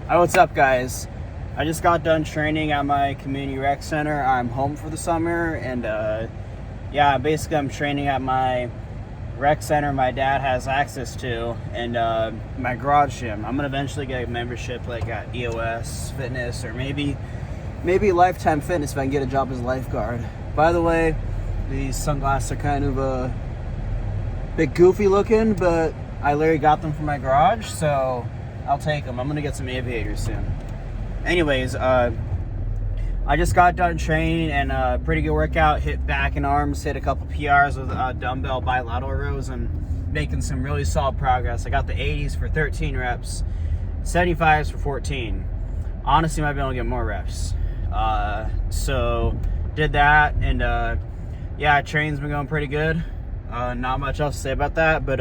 Hi, what's up, guys? I just got done training at my community rec center. I'm home for the summer, and yeah, basically I'm training at my rec center my dad has access to, and my garage gym. I'm gonna eventually get a membership like at EOS Fitness or maybe Lifetime Fitness if I can get a job as a lifeguard. By the way, these sunglasses are kind of a bit goofy looking, but I literally got them from my garage, so I'll take them. I'm gonna get some aviators soon. Anyways, I just got done training and a pretty good workout. Hit back and arms, hit a couple PRs with dumbbell bilateral rows, and making some really solid progress. I got the 80s for 13 reps, 75s for 14. Honestly, might be able to get more reps. So did that, and yeah, training's been going pretty good. Not much else to say about that, but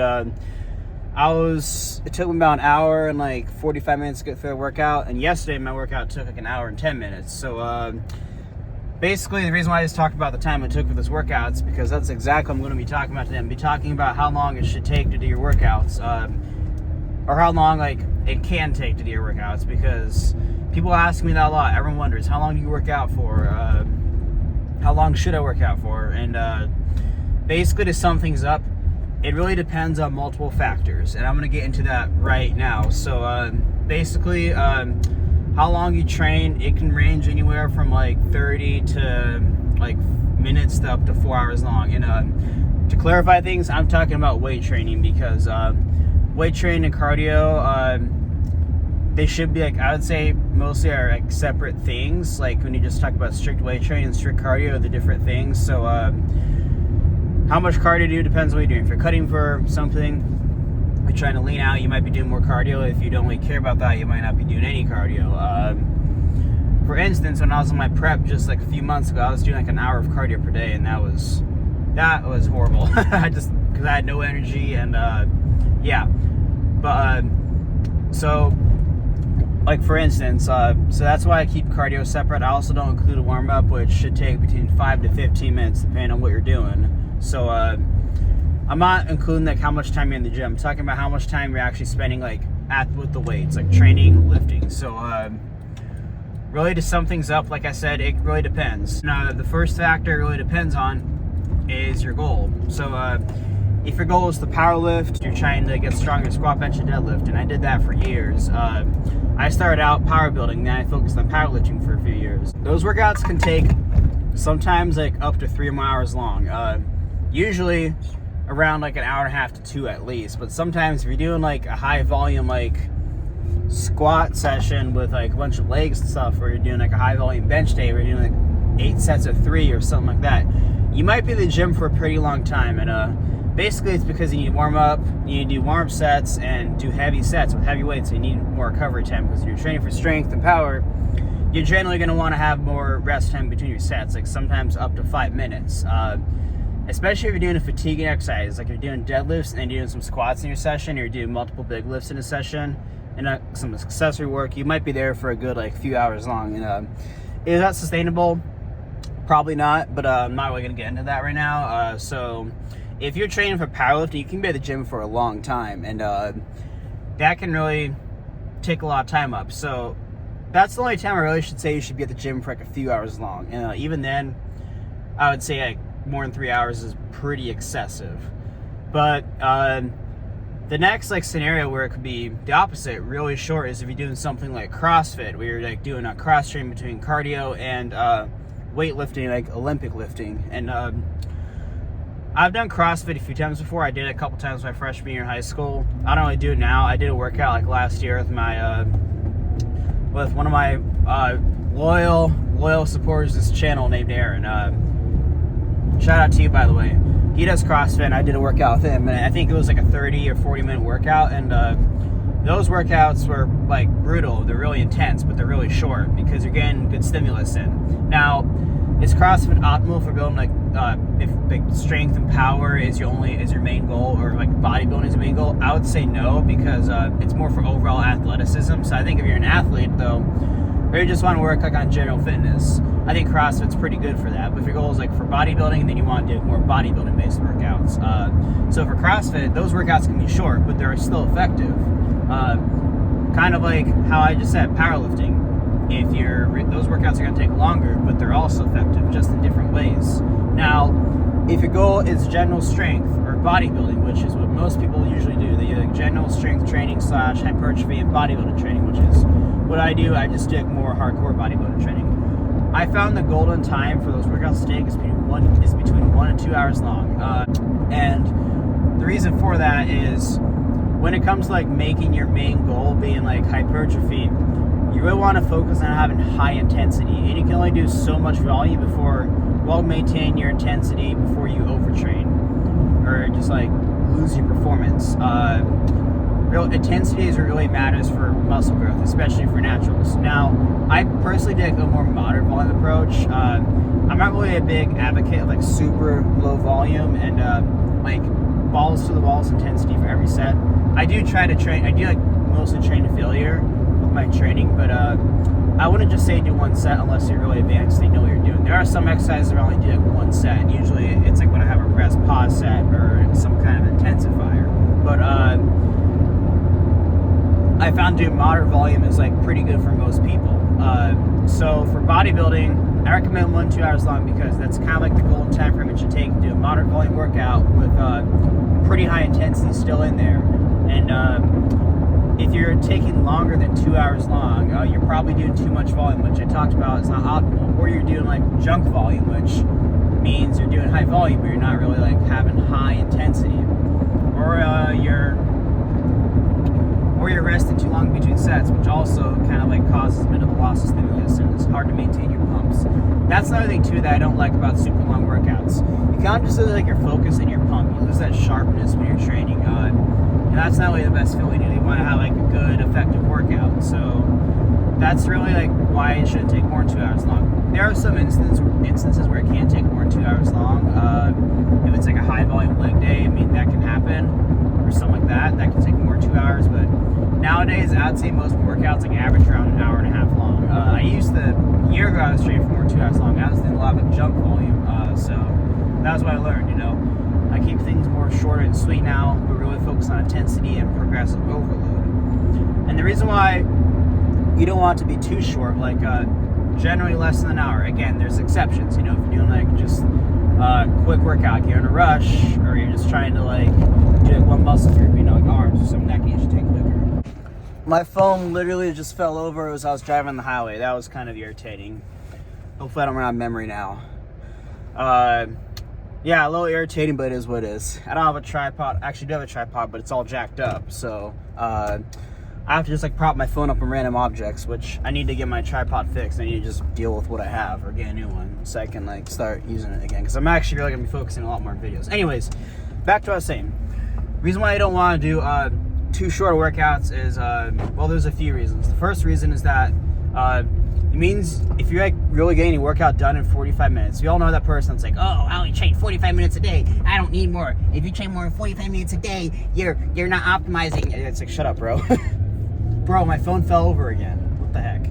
it took me about an hour and like 45 minutes to get through the workout, and yesterday my workout took like an hour and 10 minutes. So basically the reason why I just talked about the time it took for this workout is because that's exactly what I'm going to be talking about today. I'm going to be talking about how long it should take to do your workouts, or how long like it can take to do your workouts, because people ask me that a lot. Everyone wonders, how long do you work out for? How long should I work out for? And basically, to sum things up, it really depends on multiple factors, and I'm going to get into that right now. So basically, how long you train, it can range anywhere from like 30 to like minutes to up to 4 hours long. And to clarify things, I'm talking about weight training, because weight training and cardio, they should be like, I would say mostly are like separate things. Like when you just talk about strict weight training and strict cardio, the different things. So how much cardio do you depends on what you're doing. If you're cutting for something, you're trying to lean out, you might be doing more cardio. If you don't really care about that, you might not be doing any cardio. For instance, when I was on my prep just like a few months ago, I was doing like an hour of cardio per day, and that was horrible. Because I had no energy, and yeah. But so like for instance, so that's why I keep cardio separate. I also don't include a warm-up, which should take between 5 to 15 minutes depending on what you're doing. So I'm not including like how much time you're in the gym. I'm talking about how much time you're actually spending like with the weights, like training, lifting. So really, to sum things up, like I said, it really depends. Now, the first factor it really depends on is your goal. So if your goal is to power lift, you're trying to get stronger squat, bench, and deadlift, and I did that for years. I started out power building, then I focused on powerlifting for a few years. Those workouts can take sometimes like up to 3 or more hours long. Usually around like an hour and a half to 2 at least. But sometimes if you're doing like a high volume like squat session with like a bunch of legs and stuff, or you're doing like a high volume bench day where you're doing like 8 sets of 3 or something like that, you might be in the gym for a pretty long time. And basically it's because you need to warm up, you need to do warm-up sets and do heavy sets with heavy weights, so you need more recovery time, because you're training for strength and power. You're generally going to want to have more rest time between your sets, like sometimes up to 5 minutes. Especially if you're doing a fatiguing exercise, like you're doing deadlifts and you're doing some squats in your session, or you're doing multiple big lifts in a session, and some accessory work, you might be there for a good like few hours long. And is that sustainable? Probably not, but I'm not really going to get into that right now. So if you're training for powerlifting, you can be at the gym for a long time, and that can really take a lot of time up. So that's the only time I really should say you should be at the gym for like a few hours long. And even then, I would say like more than 3 hours is pretty excessive. But the next like scenario where it could be the opposite, really short, is if you're doing something like CrossFit, where you're like doing a cross train between cardio and weightlifting, like Olympic lifting. And I've done CrossFit a few times before. I did it a couple times my freshman year in high school. I don't really do it now. I did a workout like last year with my with one of my loyal supporters of this channel named Aaron. Shout out to you, by the way. He does CrossFit, and I did a workout with him, and I think it was like a 30 or 40 minute workout, and those workouts were like brutal. They're really intense, but they're really short because you're getting good stimulus in. Now, is CrossFit optimal for building like if like strength and power is your main goal, or like bodybuilding is your main goal? I would say no, because it's more for overall athleticism. So I think if you're an athlete though, or you just want to work like on general fitness, I think CrossFit's pretty good for that. But if your goal is like for bodybuilding, then you want to do more bodybuilding based workouts. So for CrossFit, those workouts can be short, but they're still effective. kind of like how I just said, powerlifting. If those workouts are going to take longer, but they're also effective, just in different ways. Now, if your goal is general strength or bodybuilding, which is what most people usually do, they do like general strength training / hypertrophy and bodybuilding training, which is what I do. I just do like more hardcore bodybuilding training. I found the golden time for those workouts to take is between 1 and 2 hours long, and the reason for that is when it comes to like making your main goal being like hypertrophy, you really want to focus on having high intensity, and you can only do so much volume while maintaining your intensity before you overtrain or just like lose your performance. Real intensity is what really matters for muscle growth, especially for naturals. Now, I personally take a more moderate volume approach. I'm not really a big advocate of like super low volume and like balls to the walls intensity for every set. I do try to train. I do like mostly train to failure with my training, but I wouldn't just say do one set unless you're really advanced and you know what you're doing. There are some exercises where I only do like one set. Usually it's like when I have a rest pause set or some kind of intensifier. But I found doing moderate volume is like pretty good for most people. So for bodybuilding, I recommend 1 to 2 hours long because that's kind of like the golden time frame it should take to do a moderate volume workout with pretty high intensity still in there. And if you're taking longer than 2 hours long, you're probably doing too much volume, which I talked about is not optimal. Or you're doing like junk volume, which means you're doing high volume, but you're not really like having high intensity. Or you're resting too long between sets, which also kind of like causes a bit of a loss of stimulus, and it's hard to maintain your pumps. That's another thing too that I don't like about super long workouts. You kind of just lose like your focus and your pump. You lose that sharpness when you're training, and that's not really the best feeling. You want to have like a good, effective workout. So that's really like why it shouldn't take more than 2 hours long. There are some instances where it can take more than 2 hours long. If it's like a high volume leg day, I mean that can happen, or something like that. That can take more than 2 hours, but nowadays, I'd say most workouts like average around an hour and a half long. A year ago, I was training for more than 2 hours long. I was doing a lot of junk volume, so that was what I learned, I keep things more short and sweet now, but really focus on intensity and progressive overload. And the reason why you don't want it to be too short, like generally less than an hour. Again, there's exceptions, if you're doing like just quick workout, you're in a rush, or you're just trying to like do like one muscle group, like arms or something, that can usually take quicker. My phone literally just fell over as I was driving on the highway. That was kind of irritating. Hopefully I don't run out of memory now. Yeah, a little irritating, but it is what it is. I don't have a tripod. Actually, I do have a tripod, but it's all jacked up. So I have to just like prop my phone up on random objects, which I need to get my tripod fixed. I need to just deal with what I have or get a new one so I can like start using it again. Because I'm actually really going to be focusing a lot more on videos. Anyways, back to what I was saying. The reason why I don't want to do too short workouts is, well, there's a few reasons. The first reason is that it means if you're like really getting a workout done in 45 minutes, we all know that person that's like, oh, I only train 45 minutes a day. I don't need more. If you train more than 45 minutes a day, you're not optimizing. It's like, shut up, bro. Bro, my phone fell over again. What the heck?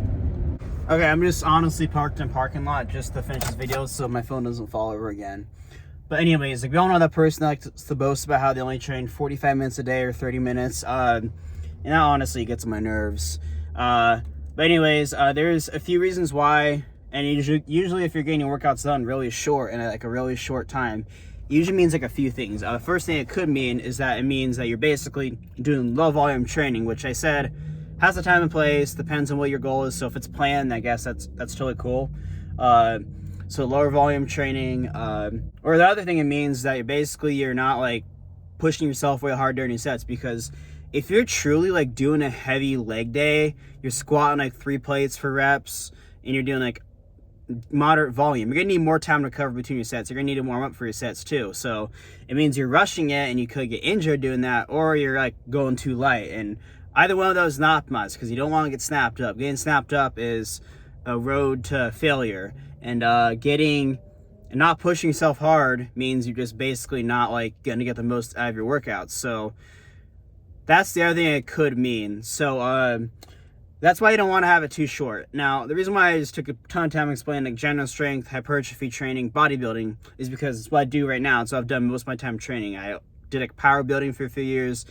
Okay, I'm just honestly parked in a parking lot just to finish this video so my phone doesn't fall over again. But anyways, like we all know that person that likes to boast about how they only train 45 minutes a day or 30 minutes. And that honestly gets on my nerves. But anyways, there's a few reasons why. And usually if you're getting your workouts done really short in like a really short time, it usually means like a few things. The first thing it could mean is that it means that you're basically doing low volume training, which I said has the time and place, depends on what your goal is. So if it's planned, I guess that's totally cool. So lower volume training, or the other thing it means that you're not like pushing yourself way hard during your sets, because if you're truly like doing a heavy leg day, you're squatting like 3 plates for reps and you're doing like moderate volume, you're gonna need more time to recover between your sets. You're gonna need to warm up for your sets too. So it means you're rushing it and you could get injured doing that, or you're like going too light, and either one of those is not optimized because you don't want to get snapped up. Getting snapped up is a road to failure. And not pushing yourself hard means you're just basically not like going to get the most out of your workouts. So that's the other thing it could mean. So that's why you don't want to have it too short. Now, the reason why I just took a ton of time explaining like general strength, hypertrophy training, bodybuilding is because it's what I do right now. So I've done most of my time training. I did like power building for a few years.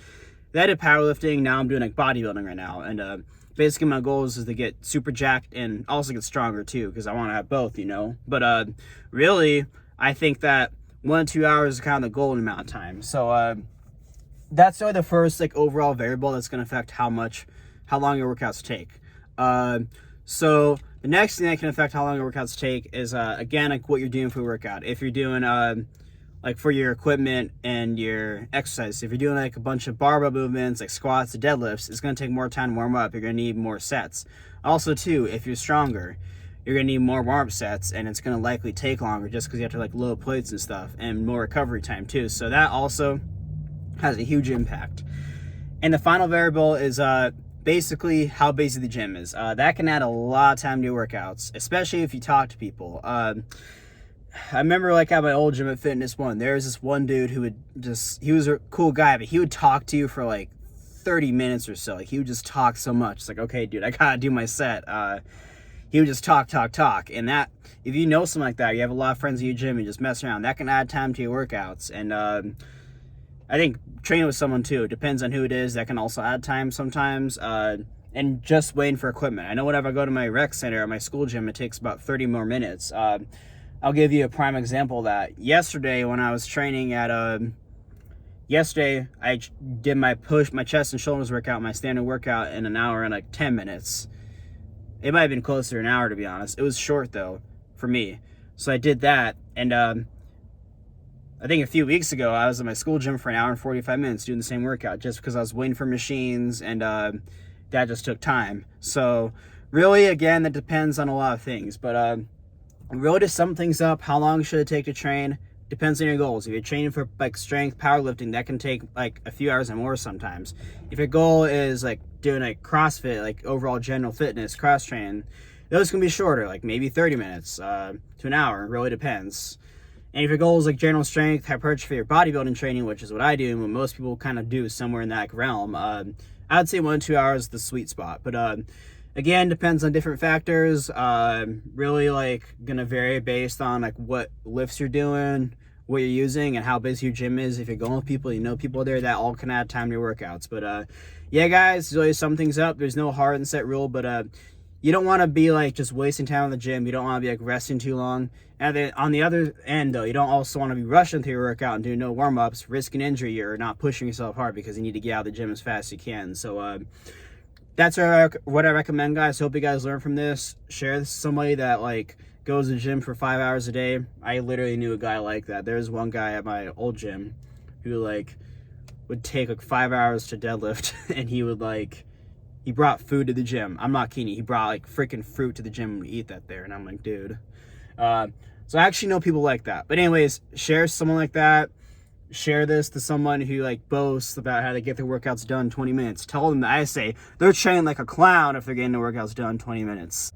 I did powerlifting. Now I'm doing like bodybuilding right now, and basically my goal is to get super jacked and also get stronger too, because I want to have both, you know. But really, I think that 1 to 2 hours is kind of the golden amount of time. So that's sort of the first like overall variable that's going to affect how long your workouts take. So the next thing that can affect how long your workouts take is again, like what you're doing for your workout. If you're doing like for your equipment and your exercise, if you're doing like a bunch of barbell movements like squats and deadlifts, it's going to take more time to warm up. You're going to need more sets. Also too, if you're stronger, you're going to need more warm-up sets, and it's going to likely take longer just because you have to like load plates and stuff, and more recovery time too. So that also has a huge impact. And the final variable is basically how busy the gym is. That can add a lot of time to your workouts, especially if you talk to people. I remember like at my old gym at Fitness One, there was this one dude who he was a cool guy, but he would talk to you for like 30 minutes or so. Like he would just talk so much. It's like, okay, dude, I gotta do my set. He would just talk. And that, if you know someone like that, you have a lot of friends at your gym and just mess around, that can add time to your workouts. And I think training with someone too, it depends on who it is, that can also add time sometimes. And just waiting for equipment. I know whenever I go to my rec center or my school gym, it takes about 30 more minutes. I'll give you a prime example of that. Yesterday when I was training at yesterday I did my chest and shoulders workout, my standard workout, in an hour and like 10 minutes. It might have been closer to an hour, to be honest. It was short though for me. So I did that, and I think a few weeks ago I was at my school gym for an hour and 45 minutes doing the same workout just because I was waiting for machines, and that just took time. So really, again, that depends on a lot of things, but really to sum things up, how long should it take to train? Depends on your goals. If you're training for like strength, powerlifting, that can take like a few hours and more sometimes. If your goal is like doing like CrossFit, like overall general fitness, cross train, those can be shorter, like maybe 30 minutes to an hour. It really depends. And if your goal is like general strength, hypertrophy, for your bodybuilding training, which is what I do and what most people kind of do somewhere in that realm, I would say 1 to 2 hours is the sweet spot. But again, depends on different factors. Really like gonna vary based on like what lifts you're doing, what you're using, and how busy your gym is. If you're going with people, you know people there, that all can add time to your workouts. But yeah, guys, really sum things up. There's no hard and set rule, but you don't want to be like just wasting time in the gym. You don't want to be like resting too long. And then on the other end though, you don't also want to be rushing through your workout and doing no warm-ups, risking injury, or not pushing yourself hard because you need to get out of the gym as fast as you can. So that's what I recommend, guys. Hope you guys learn from this. Share this with somebody that like goes to the gym for 5 hours a day. I literally knew a guy like that. There's one guy at my old gym who like would take like 5 hours to deadlift, and he would like, he brought food to the gym. I'm not kidding. He brought like freaking fruit to the gym and eat that there. And I'm like, dude. So I actually know people like that. But anyways, share someone like that. Share this to someone who like boasts about how they get their workouts done in 20 minutes. Tell them that I say they're training like a clown if they're getting their workouts done in 20 minutes.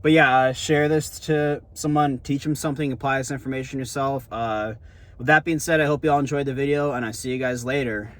But yeah, share this to someone, teach them something, apply this information yourself. With that being said, I hope you all enjoyed the video, and I see you guys later.